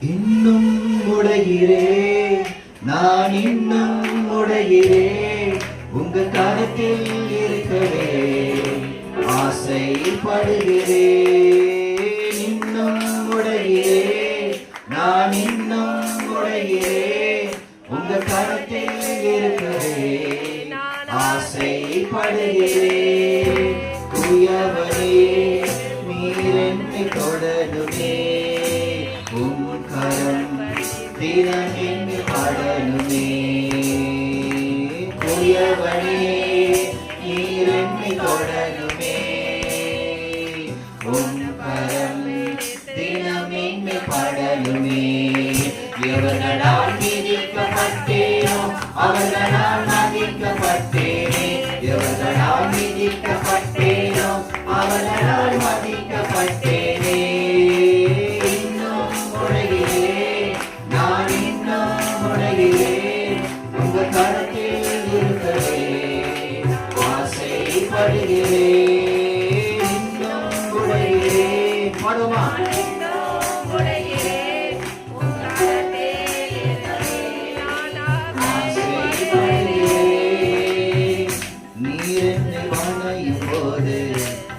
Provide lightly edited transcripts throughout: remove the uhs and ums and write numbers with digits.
இன்னும் உடைகிறேன், நான் இன்னும் உடைகிறேன், உங்க கருத்தில் இருக்கவே ஆசைப்படுகிறேன். இன்னும் உடைகிறேன், நான் இன்னும் உடைகிறேன், உங்க கருத்தில் இருக்கவே ஆசைப்படுகிறேன். குயவனே நீர் என்னை தொடருமே, உம் கரம் தினம் என்னை படனுமே. குயவனே நீர் என்னை தொடருமே, உம் கரம் தினம் என்னை படனுமே. எவர்களால் மிதிக்கப்பட்டேனோ அவர்களால் மதிக்கப்பட்டேனே, எவர்களால் மிதிக்கப்பட்டேனோ அவர்களால் மதிக்கப்பட்டேனே. இன்னும் உடைகிறேன், நான் இன்னும் உடைகிறேன், உங்க கருத்தில் இருக்கவே ஆசைப்படுகிறேன். இன்னும் உடைகிறேன், பாடுமா?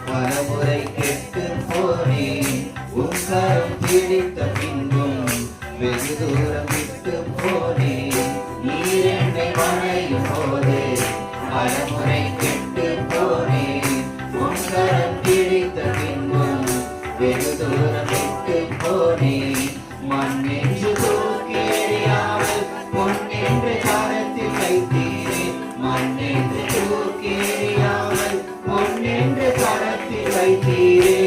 பலமுறை கெட்டு போனேன், உங்கரம் பிடித்த பின்பும் வெகு தூரம் விட்டு போனேன். நீர் என்னை வணையும் போது பலமுறை கெட்டு போனேன், உங்கரம் பிடித்த பின்பும் வெகு தூரம் விட்டு போனேன். மண் என்று தூக்கி எறியாமல் பொன் என்று கரத்தில் வைத்தீரே, மண் என்று தூக்கி எறியாமல் பொன் என்று கரத்தில் வைத்தீரே.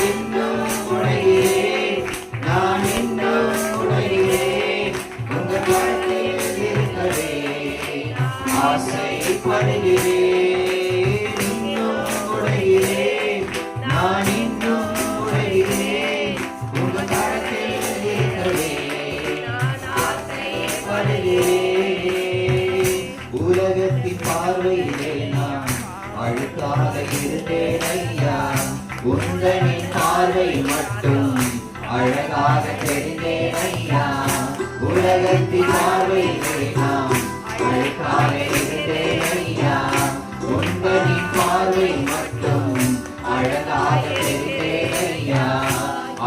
இன்னும் உடைகிறேன், நான் இன்னும் உடைகிறேன், உங்க கரத்தில் இருக்கவே ஆசைப்படுகிறேன். இன்னும் உடைகிறேன், நான் இன்னும் உடைகிறேன், உங்க கரத்தில் இருக்கவே ஆசைப்படுகிறேன். உலகத்தின் பார்வையிலே நான் அழுக்காக இருந்தேன் ஐயா, உந்தனின் பார்வை மட்டும் அழகாக தெரிந்தேன் ஐயா. உலகத்தின் பார்வையிலே நான் அழுக்காக இருந்தேன் ஐயா, உந்தனின் பார்வை மட்டும் அழகாக தெரிந்தேன் ஐயா.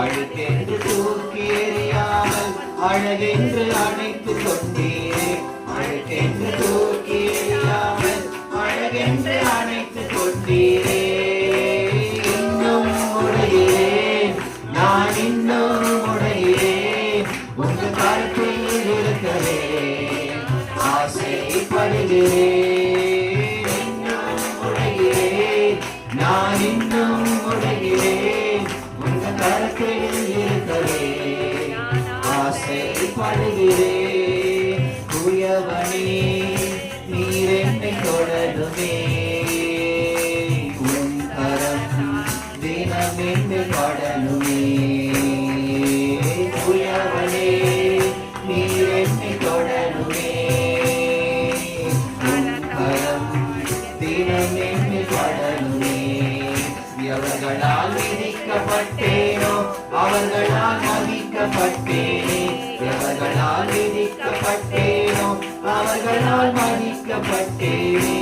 அழுக்கென்று தூக்கி எறியாமல் அழகென்று அணைத்துக் கொண்டீரே, அழுக்கென்று தூக்கி எறியாமல் அழகென்று அணைத்துக் கொண்டீரே. இன்னும் உடைகிறேன், நான் இன்னும் உடைகிறேன், உங்க கருத்தில் இருக்கவே ஆசைப்படுகிறேன். இன்னும் உடைகிறேன், நான் இன்னும் உடைகிறேன், உங்க கருத்தில் இருக்கவே ஆசைப்படுகிறேன். குயவனே நீர் என்னை தொடருமே, உன் கரம் தினம் என்னை படனுமே. குயவனே நீர் என்னை தொடருமே, உன் கரம் தினம் என்னை படனுமே. எவர்களால் விதிக்கப்பட்டேனோ அவர்களால் மதிக்கப்பட்டேனே, எவர்களால் விதிக்கப்பட்டேனோ அவர்களால் மதிக்கப்பட்டேனே.